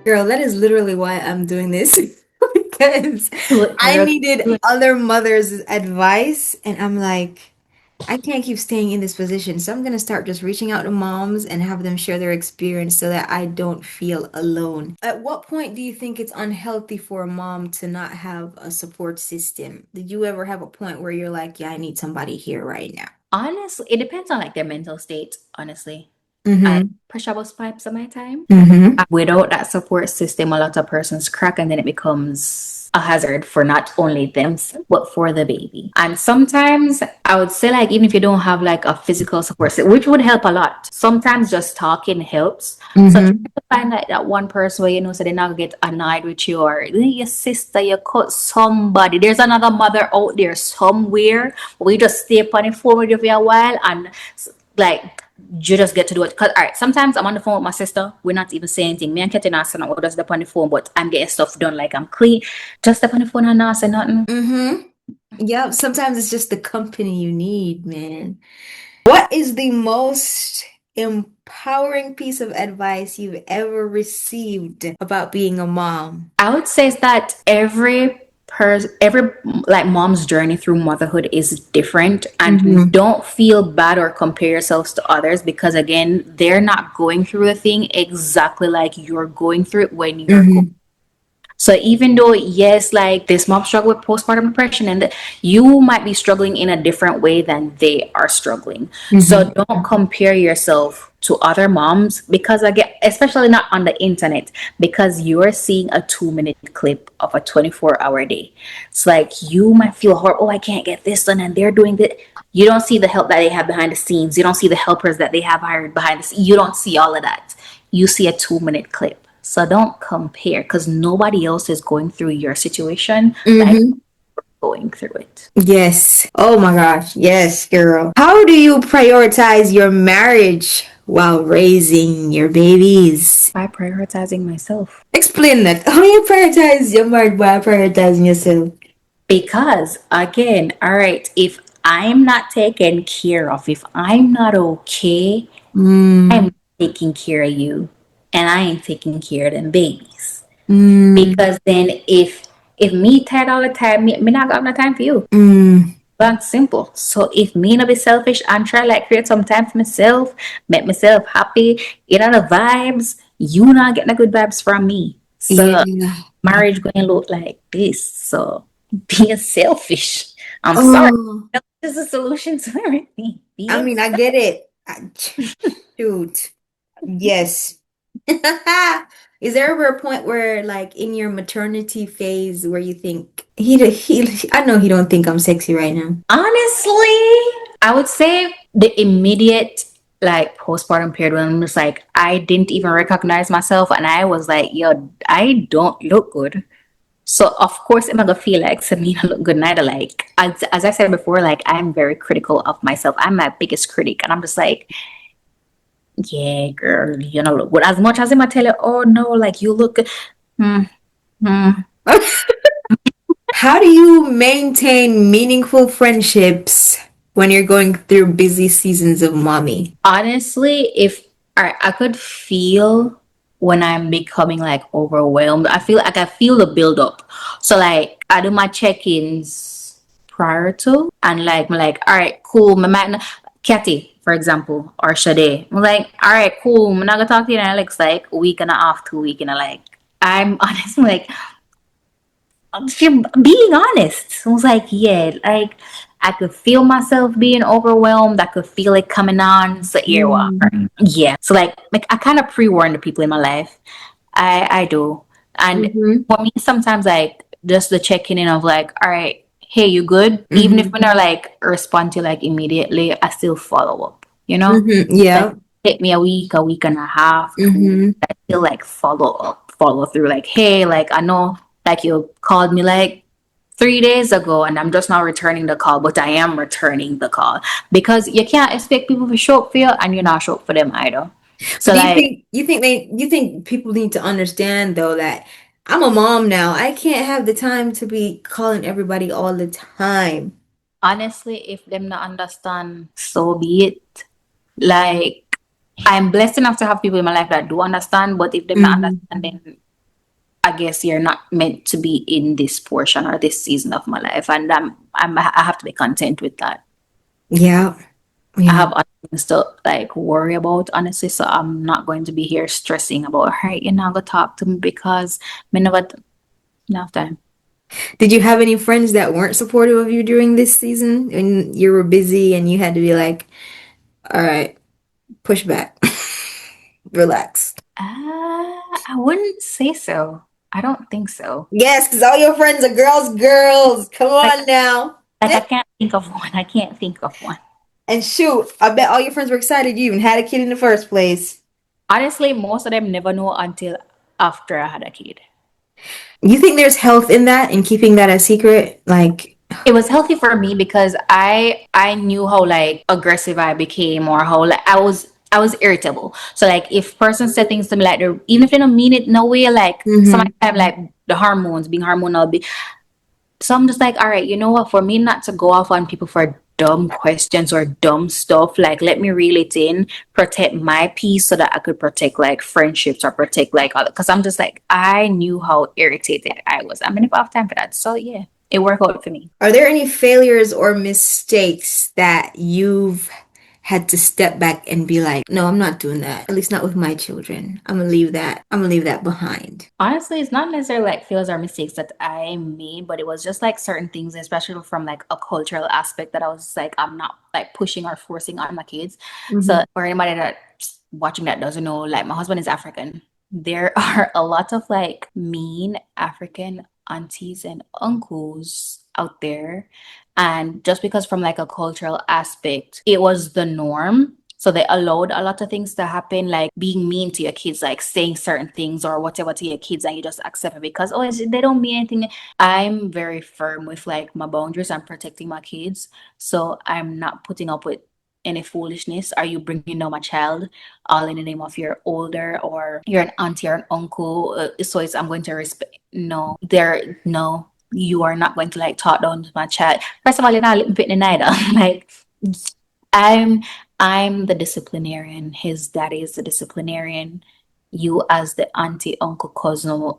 Girl, that is literally why I'm doing this because Look, I girl, needed other mothers' advice, and I'm like, I can't keep staying in this position. So I'm gonna start just reaching out to moms and have them share their experience so that I don't feel alone. At what point do you think it's unhealthy for a mom to not have a support system? Did you ever have a point where you're like, yeah, I need somebody here right now? honestly, it depends on like their mental state, honestly. I Mm-hmm. push up pipes of my time. Mm-hmm. Without that support system, a lot of persons crack and then it becomes a hazard for not only them, but for the baby. And sometimes I would say, like, even if you don't have like a physical support system, which would help a lot, sometimes just talking helps. So try Mm-hmm. to find like that one person where you know so they're not gonna get annoyed with you or your sister, your cut somebody. There's another mother out there somewhere. We just stay upon the phone with you for a while and like you just get to do it. Cause all right, sometimes I'm on the phone with my sister. We're not even saying anything. Me and Katie not saying we're just step on the phone, but I'm getting stuff done. Like I'm clean. Just step on the phone and not say nothing. Mm-hmm. Yeah, sometimes it's just the company you need, man. What is the most empowering piece of advice you've ever received about being a mom? I would say is that every like mom's journey through motherhood is different, and Mm-hmm. don't feel bad or compare yourselves to others because again they're not going through the thing exactly like you're going through it when you're going. Mm-hmm. So even though, yes, like this mom struggle with postpartum depression and you might be struggling in a different way than they are struggling. So Mm-hmm. don't compare yourself to other moms because again, especially not on the internet, because you're seeing a 2 minute clip of a 24-hour day. It's like you might feel horrible, oh, I can't get this done and they're doing that. You don't see the help that they have behind the scenes. You don't see the helpers that they have hired behind the scenes. You don't see all of that. You see a 2 minute clip. So don't compare because nobody else is going through your situation like Mm-hmm. going through it. Yes. Oh my gosh. Yes, girl. How do you prioritize your marriage while raising your babies? By prioritizing myself. Explain that. How do you prioritize your marriage while prioritizing yourself? Because again, all right, if I'm not taken care of, if I'm not okay, Mm, I'm taking care of you and I ain't taking care of them babies. mm, Because then if me tired all the time, me not got no time for you. mm. That's simple. So if me not be selfish and try like create some time for myself, make myself happy, get out of vibes, you not getting the good vibes from me. So Yeah. marriage going to look like this. So being selfish. I'm sorry. Oh, This is the solution to everything. I Being mean, I get it. Shoot. Yes. Is there ever a point where, like, in your maternity phase, where you think I know he don't think I'm sexy right now. honestly, I would say the immediate like postpartum period when I'm just like I didn't even recognize myself and I was like, yo, I don't look good. So of course I'm gonna feel like Samina look good neither. Like as I said before, like I'm very critical of myself. I'm my biggest critic and I'm just like, yeah, girl, you know, look good. As much as I might tell you, oh no, like you look good. Hmm, hmm. How do you maintain meaningful friendships when you're going through busy seasons of mommy? Honestly, if I could feel when I'm becoming like overwhelmed, I feel the build up. So like I do my check-ins prior to and like I'm like, all right, cool. My man Kathy, for example, or Shade. I'm like, all right, cool. I'm not gonna talk to you in like a week and a half, 2 week and like I'm honestly like being honest. I was like, yeah, like I could feel myself being overwhelmed. I could feel it coming on. So earwax. Mm. Yeah. So like I kind of pre-warn the people in my life. I do. And Mm-hmm. for me, sometimes like just the checking in of like, all right, hey, you good? Even if Mm-hmm. when I like respond to like immediately, I still follow up. You know, Mm-hmm. like Yeah. take me a week and a half, 2 weeks. Mm-hmm. I still like follow up, follow through. Like, hey, like I know like you called me like 3 days ago and I'm just not returning the call, but I am returning the call because you can't expect people to show up for you and you're not show up for them either. But So do you like think you think people need to understand though that I'm a mom now. I can't have the time to be calling everybody all the time. honestly, if them not understand, so be it. Like I'm blessed enough to have people in my life that do understand, but if them not Mm-hmm. understanding, I guess you're not meant to be in this portion or this season of my life, and I have to be content with that. Yeah. I Yeah. have other things to like worry about, honestly. So I'm not going to be here stressing about, hey, you're not gonna talk to me because me never enough time. Did you have any friends that weren't supportive of you during this season and you were busy and you had to be like, all right, push back, relax? I wouldn't say so. I don't think so. Yes, because all your friends are girls, girls. Come Like, on now. I can't think of one. I can't think of one. And shoot, I bet all your friends were excited you even had a kid in the first place. Honestly, most of them never know until after I had a kid. You think there's health in that, in keeping that a secret? Like, It was healthy for me because I knew how like aggressive I became, or how like I was irritable. So like if person said things to me like even if they don't mean it no way, like mm-hmm. sometimes I have like the hormones being hormonal. So I'm just like, all right, you know what? For me not to go off on people for dumb questions or dumb stuff, like let me reel it in, protect my peace so that I could protect like friendships or protect like other. Because I'm just like, I knew how irritated I was. I'm gonna have time for that. So yeah, it worked out for me. Are there any failures or mistakes that you've had to step back and be like, no, I'm not doing that. At least not with my children. I'm gonna leave that. I'm gonna leave that behind. Honestly, it's not necessarily like fails or mistakes that I made, but it was just like certain things, especially from like a cultural aspect that I was like, I'm not like pushing or forcing on my kids. Mm-hmm. So for anybody that's watching that doesn't know, like my husband is African. There are a lot of like mean African aunties and uncles out there. And just because from like a cultural aspect, it was the norm. So they allowed a lot of things to happen, like being mean to your kids, like saying certain things or whatever to your kids, and you just accept it because they don't mean anything. I'm very firm with like my boundaries and protecting my kids, so I'm not putting up with any foolishness. Are you bringing down my child all in the name of you're older or you're an auntie or an uncle? So it's I'm going to respect. No, no. You are not going to like talk down to my child. First of all, you're not little bit neither. Like I'm I'm the disciplinarian. His daddy is the disciplinarian. You as the auntie, uncle, cousin.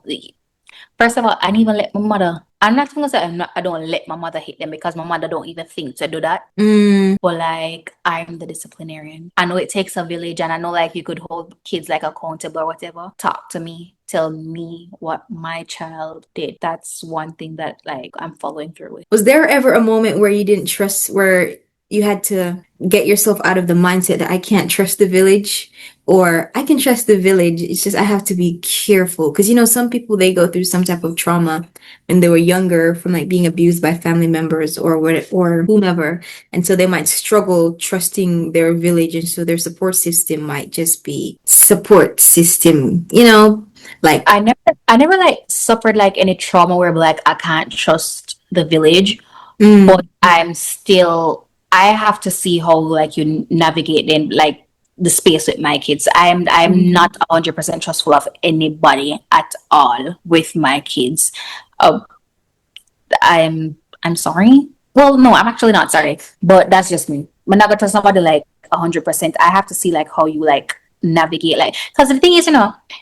First of all, I didn't even let my mother. I'm not gonna say I don't let my mother hit them because my mother don't even think to do that. Mm. But like I'm the disciplinarian. I know it takes a village and I know like you could hold kids like accountable or whatever. Talk to me. Tell me what my child did. That's one thing that like I'm following through with. Was there ever a moment where you didn't trust, where you had to get yourself out of the mindset that I can't trust the village or I can trust the village? It's just I have to be careful because some people they go through some type of trauma when they were younger from like being abused by family members or what or whomever, and so they might struggle trusting their village, and so their support system might just be support system, like. I never like suffered like any trauma where like I can't trust the village, but Mm, I have to see how like you navigate in like the space with my kids. I'm mhm. not 100% trustful of anybody at all with my kids. Uh, I'm sorry. Well, no, I'm actually not sorry, but that's just me. I'm not gonna trust somebody like 100%. I have to see like how you like navigate, like, because the thing is,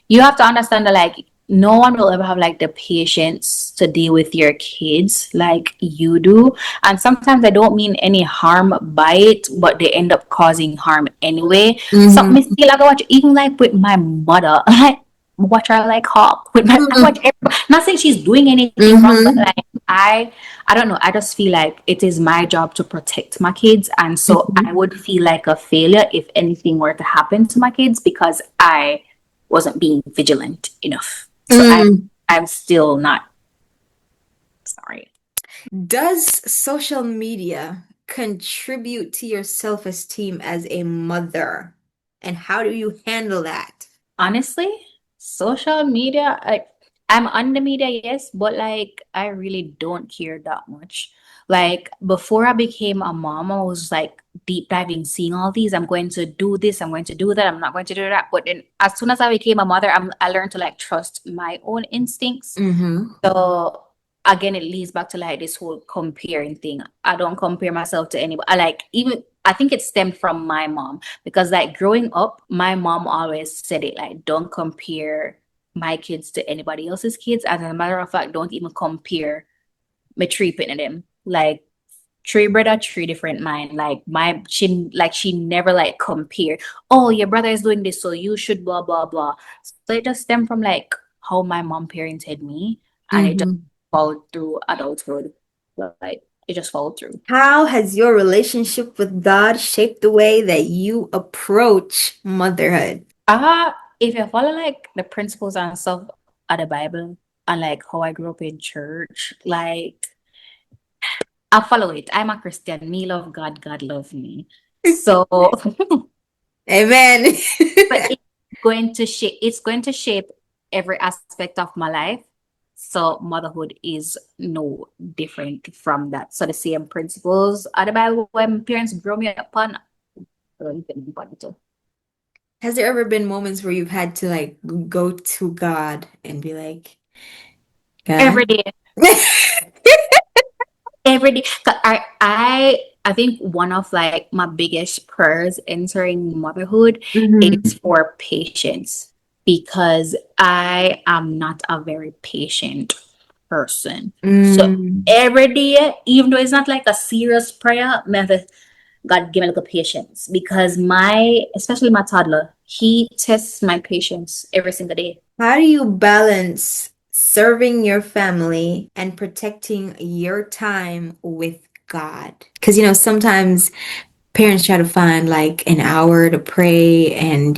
you have to understand that like no one will ever have like the patience to deal with your kids like you do, and sometimes I don't mean any harm by it, but they end up causing harm anyway. Something Mhm. still like I watch, even like with my mother, like watch her like hawk with my I watch Mhm. everybody. Not saying she's doing anything wrong, but Mhm. like I don't know. I just feel like it is my job to protect my kids. And so I Mhm. would feel like a failure if anything were to happen to my kids because I wasn't being vigilant enough. So Mm. I'm still not sorry. Does social media contribute to your self-esteem as a mother? And how do you handle that? Honestly, social media, I'm on the media, yes, but like I really don't care that much. Like before I became a mom, I was like deep diving, seeing all these. I'm going to do this, I'm going to do that, I'm not going to do that. But then as soon as I became a mother, I learned to like trust my own instincts. Mm-hmm. So again, it leads back to like this whole comparing thing. I don't compare myself to anybody. I like even I think it stemmed from my mom because like growing up, my mom always said it like don't compare my kids to anybody else's kids. As a matter of fact, don't even compare my treatment of them. Like three brother, three different mind. She never like compare. Oh, your brother is doing this, so you should blah blah blah. So it just stemmed from like how my mom parented me, and it just Mm-hmm. followed through adulthood. Like it just followed through. How has your relationship with God shaped the way that you approach motherhood? If you follow like the principles and stuff of the Bible and like how I grew up in church, like I follow it. I'm a Christian. Me love God, God love me. So Amen. but it's going to shape every aspect of my life. So motherhood is no different from that. So the same principles of the Bible when parents grow me up on, Has there ever been moments where you've had to like go to God and be like, God? every day. Every day. 'Cause I think one of like my biggest prayers entering motherhood Mm-hmm. is for patience, because I am not a very patient person. So Mm. every day, even though it's not like a serious prayer, me have to, God give me like a patience, because especially my toddler, he tests my patience every single day. How do you balance serving your family and protecting your time with God? Because, sometimes parents try to find like an hour to pray and,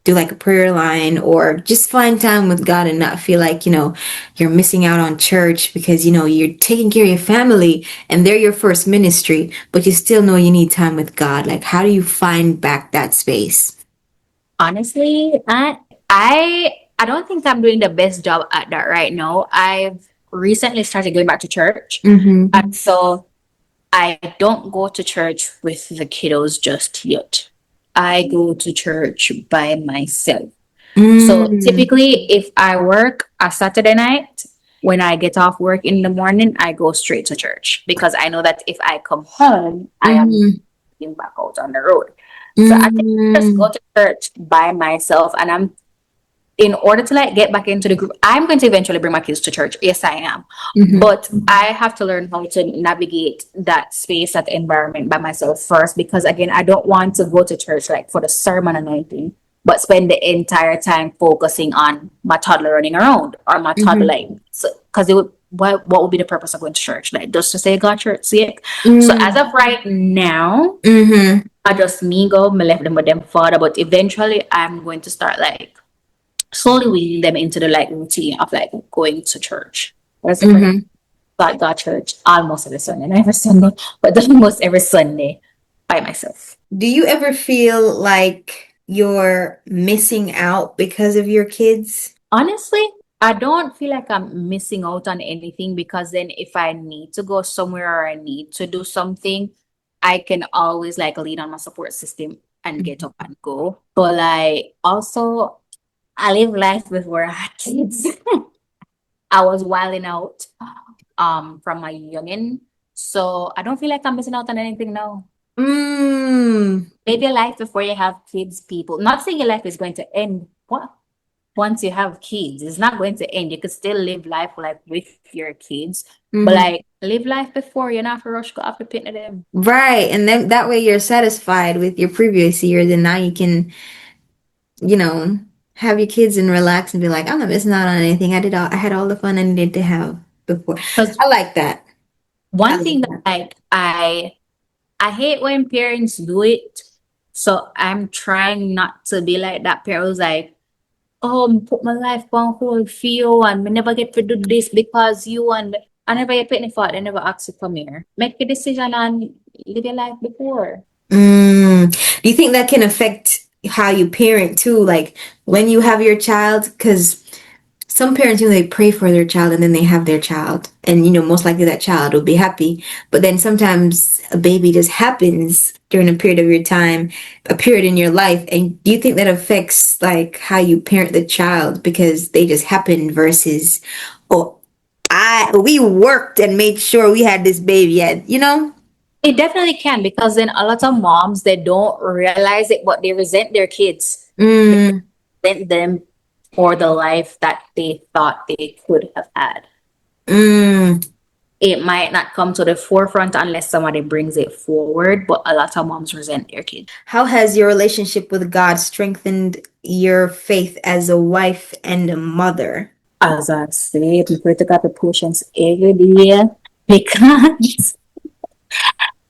do like a prayer line or just find time with God and not feel like, you're missing out on church because, you're taking care of your family and they're your first ministry, but you still know you need time with God. Like, how do you find back that space? Honestly, I don't think I'm doing the best job at that right now. I've recently started going back to church, Mm-hmm. and so I don't go to church with the kiddos just yet. I go to church by myself. So Mm-hmm. typically, if I work a Saturday night, when I get off work in the morning, I go straight to church because I know that if I come home, I am Mm-hmm. getting back out on the road. So I think I just Mm-hmm. go to church by myself, and I'm in order to like get back into the group. I'm going to eventually bring my kids to church. Yes, I am. Mm-hmm. But I have to learn how to navigate that space, that environment by myself first, because again, I don't want to go to church like for the sermon and anything, but spend the entire time focusing on my toddler running around or my toddler Mm-hmm. like, so, because it would, what would be the purpose of going to church? Like just to say God church sick. So as Mm-hmm. of right now, Mm-hmm. I just me go, me left them with them father, but eventually I'm going to start like slowly weaning them into the like routine of like going to church. Whereas for now, Mm-hmm. got church almost every Sunday, not every Sunday, but almost every Sunday by myself. Do you ever feel like you're missing out because of your kids? Honestly, I don't feel like I'm missing out on anything, because then if I need to go somewhere or I need to do something, I can always like lean on my support system and get up and go. But like also, I live life before I had kids. I was wilding out from my youngin. So I don't feel like I'm missing out on anything now. Mm, Live your life before you have kids, people. Not saying your life is going to end. What? Once you have kids, it's not going to end. You could still live life like with your kids. But hmm. like live life before you're not for rush go after pitting them. Right. And then that way you're satisfied with your previous years and now you can, you know, have your kids and relax and be like, I'm not missing out on anything. I had all the fun I needed to have before. Because I like that. I one like thing that that. like I hate when parents do it. So I'm trying not to be like that parent who's like, put my life on hold for you and me never get to do this because you, and I never get put in for it. They never ask you come here. Make a decision and live your life before. Do you think that can affect how you parent too? Like when you have your child, because some parents, they pray for their child and then they have their child. And, most likely that child will be happy. But then sometimes a baby just happens during a period of your time, a period in your life. And do you think that affects like how you parent the child because they just happen versus, oh, we worked and made sure we had this baby yet, you know? It definitely can, because then a lot of moms, they don't realize it, but they resent their kids. They Mm, resent them or the life that they thought they could have had. Mm. It might not come to the forefront unless somebody brings it forward, but a lot of moms resent their kids. How has your relationship with God strengthened your faith as a wife and a mother? As I said, we pray to God the patience every day because,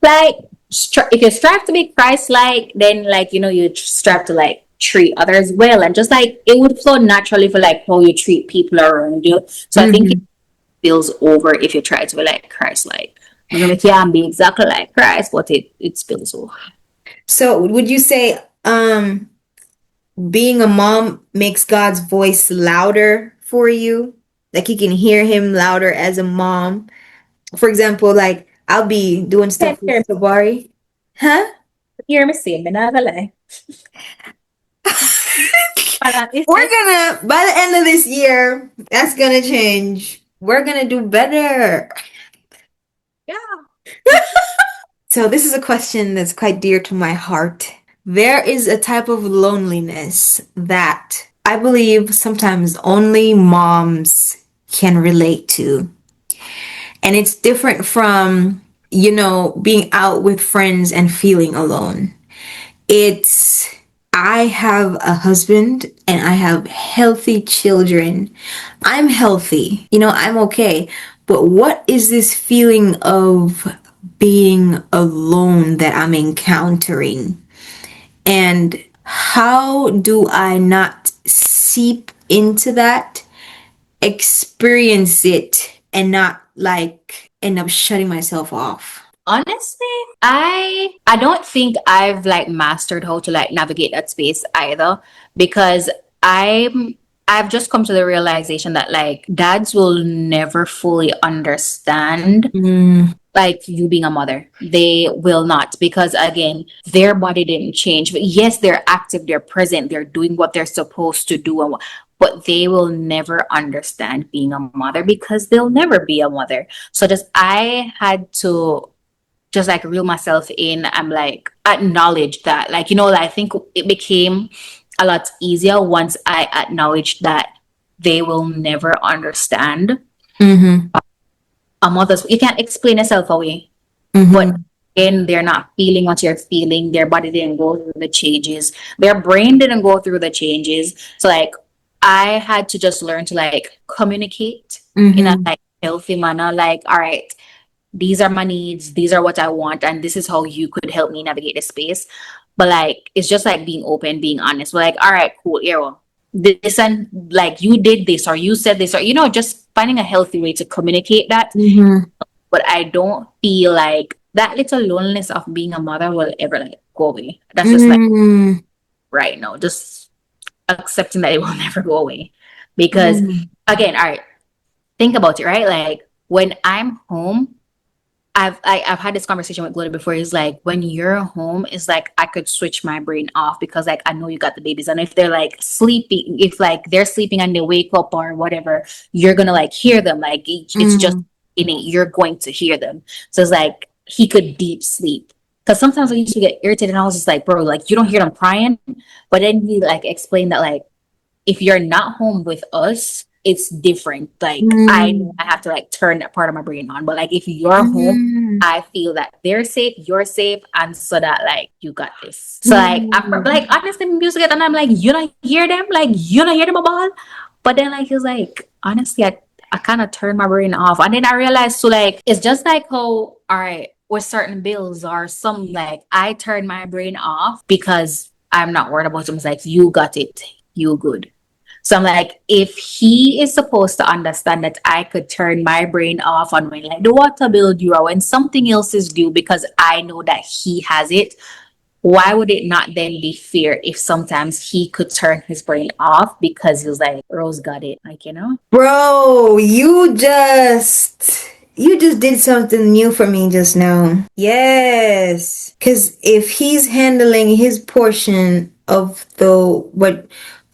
like, if you strive to be Christ-like, then, like, you strive to, like, treat others well, and just like it would flow naturally for like how you treat people around you. So I think it Mm-hmm. spills over if you try to be like Christ-like. Maybe you can't be exactly like Christ, but it spills over. So, would you say being a mom makes God's voice louder for you? Like you can hear him louder as a mom. For example, like I'll be doing Can stuff you with Tabari. Huh? hear me saying, but not gonna lie. But it's We're gonna, by the end of this year, that's gonna change. We're gonna do better. yeah. So, this is a question that's quite dear to my heart. There is a type of loneliness that I believe sometimes only moms can relate to. And it's different from, being out with friends and feeling alone. It's, I have a husband and I have healthy children. I'm healthy, I'm okay. But what is this feeling of being alone that I'm encountering? And how do I not seep into that, experience it, and not like end up shutting myself off? Honestly, I don't think I've like mastered how to like navigate that space either, because I've just come to the realization that like dads will never fully understand Mm, like you being a mother. They will not, because again, their body didn't change. But yes, they're active, they're present, they're doing what they're supposed to do, but they will never understand being a mother because they'll never be a mother. So just I had to just like reel myself in. I'm like acknowledge that, like, I think it became a lot easier once I acknowledged that they will never understand mm-hmm, a mother's. You can't explain yourself away, but mm-hmm, again, they're not feeling what you're feeling. Their body didn't go through the changes, their brain didn't go through the changes. So like I had to just learn to like communicate in a mm-hmm, like healthy manner, like, all right, these are my needs, these are what I want, and this is how you could help me navigate the space. But like it's just like being open, being honest. We're like, all right, cool, yeah, well, this and like you did this or you said this, or just finding a healthy way to communicate that. mm-hmm, But I don't feel like that little loneliness of being a mother will ever like go away. That's just like mm-hmm, right now, just accepting that it will never go away. Because mm-hmm, again, all right, think about it, right? Like when I'm home, I've had this conversation with Gloria before. It's like when you're home, it's like I could switch my brain off because like I know you got the babies, and if they're like sleeping, if like they're sleeping and they wake up or whatever, you're gonna like hear them. Like it's just mm-hmm, innate. You're going to hear them. So it's like he could deep sleep. Because sometimes I used to get irritated, and I was just like, bro, like you don't hear them crying. But then he like explained that like if you're not home with us, it's different. Like I know I have to like turn that part of my brain on. But like if you're home, mm-hmm, I feel that they're safe, you're safe, and so that like you got this. So like I'm mm-hmm, like honestly music, and I'm like, you don't hear them, like you don't hear them about. But then like he's like, honestly, I kind of turned my brain off. And then I realized so like it's just like how all right, with certain bills or some like I turned my brain off because I'm not worried about them. It's like you got it, you good. So I'm like, if he is supposed to understand that I could turn my brain off on when like the water bill due or when something else is due because I know that he has it, why would it not then be fair if sometimes he could turn his brain off because he was like, Rose got it, like, Bro, you just did something new for me just now. Yes. Cause if he's handling his portion of the what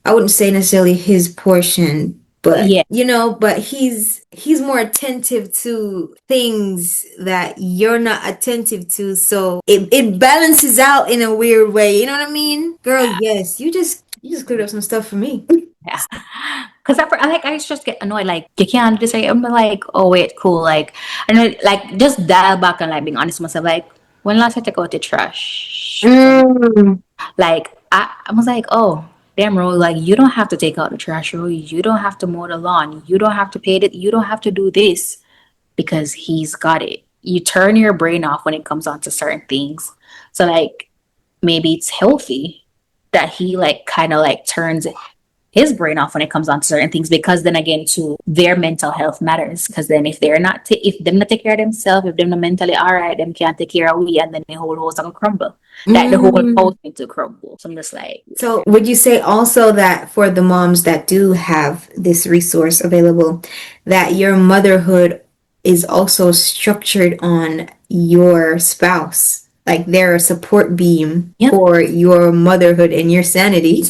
I wouldn't say necessarily his portion, but Yeah. but he's more attentive to things that you're not attentive to. So it balances out in a weird way. You know what I mean? Girl, yes, you just cleared up some stuff for me. Yeah. Because I just get annoyed. Like, you can't just say, I'm like, oh, wait, cool. Like, I know, like, just dial back and, like, being honest with myself. Like, when last I take out the trash? So, Mm. like, I was like, oh, damn, Ro, like, you don't have to take out the trash, Ro. You don't have to mow the lawn. You don't have to pay it. You don't have to do this because he's got it. You turn your brain off when it comes on to certain things. So, like, maybe it's healthy that he, like, kind of, like, turns his brain off when it comes on to certain things, because then again too, their mental health matters, because then if they're not if them not take care of themselves, if they're not mentally all right, them can't take care of we, and then the whole house gonna crumble, like the whole Mm. house need to crumble. So I'm just like, So, would you say also that for the moms that do have this resource available, that your motherhood is also structured on your spouse? Like they're a support beam yep, for your motherhood and your sanity.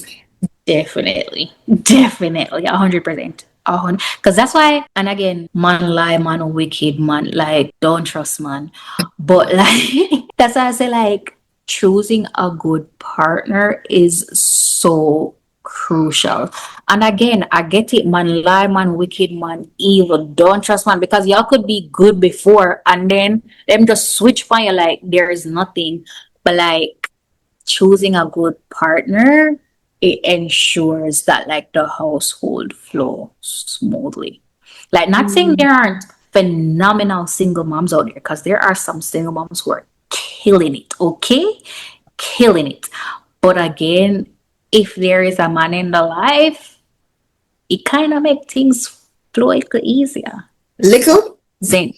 definitely, definitely, 100%. Because that's why, and again, man lie, man wicked, man, like, don't trust man. But like, that's why I say, like, choosing a good partner is so crucial. And again, I get it, man lie, man wicked, man evil, don't trust man, because y'all could be good before and then them just switch on you like there is nothing. But like, choosing a good partner, it ensures that, like, the household flows smoothly. Like, not saying Mm. there aren't phenomenal single moms out there, because there are some single moms who are killing it, okay? Killing it. But again, if there is a man in the life, it kind of make things flow a little easier. Little? Zen,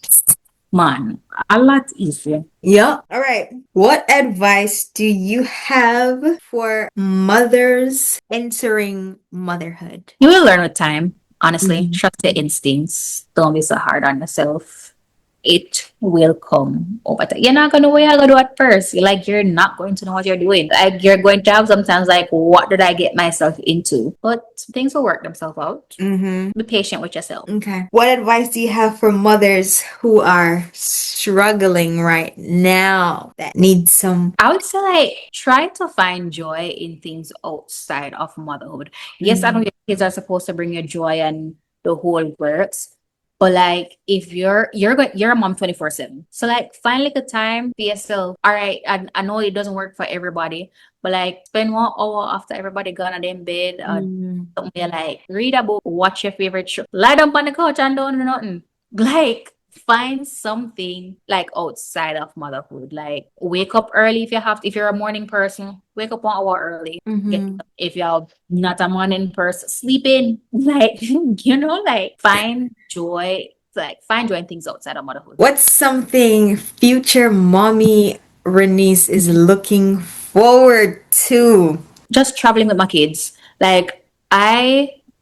man, a lot easier. Yeah. All right. What advice do you have for mothers entering motherhood? You will learn with time. Honestly, Mhm. trust your instincts. Don't be so hard on yourself. It will come over time. You're not gonna know what you're gonna do at first. You're not going to know what you're doing. Like, you're going to have sometimes like, what did I get myself into? But things will work themselves out. Mm-hmm. Be patient with yourself. Okay. What advice do you have for mothers who are struggling right now that need some? I would say, like, try to find joy in things outside of motherhood. Yes, I know Mhm. your kids are supposed to bring you joy and the whole works, but like, if you're a mom 24/7, so like, find like a time for yourself. All right, I know it doesn't work for everybody, but like, spend 1 hour after everybody gone in them bed, Mm. something where, like, read a book, watch your favorite show, lie down on the couch and don't do nothing. Like, find something like outside of motherhood. Like, wake up early if you have to. If you're a morning person, wake up 1 hour early. Mm-hmm. If you're not a morning person, sleep in. Like, like, find joy. Like, find joy in things outside of motherhood. What's something future mommy Renice is looking forward to? Just traveling with my kids. Like,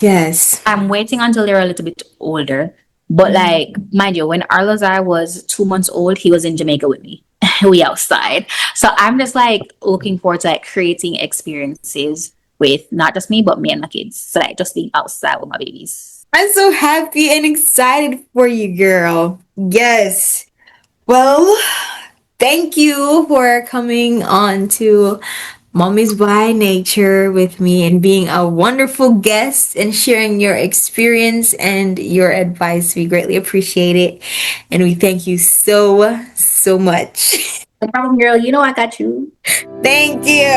Yes. I'm waiting until they're a little bit older. But like, Mhm. mind you, when Arlazar was 2 months old, he was in Jamaica with me. We outside. So I'm just like looking forward to, like, creating experiences with not just me, but me and my kids. So like, just being outside with my babies. I'm so happy and excited for you, girl. Yes. Well, thank you for coming on to Mommy's by Nature with me and being a wonderful guest and sharing your experience and your advice. We greatly appreciate it. And we thank you so, so much. No problem, girl. You know I got you. Thank you.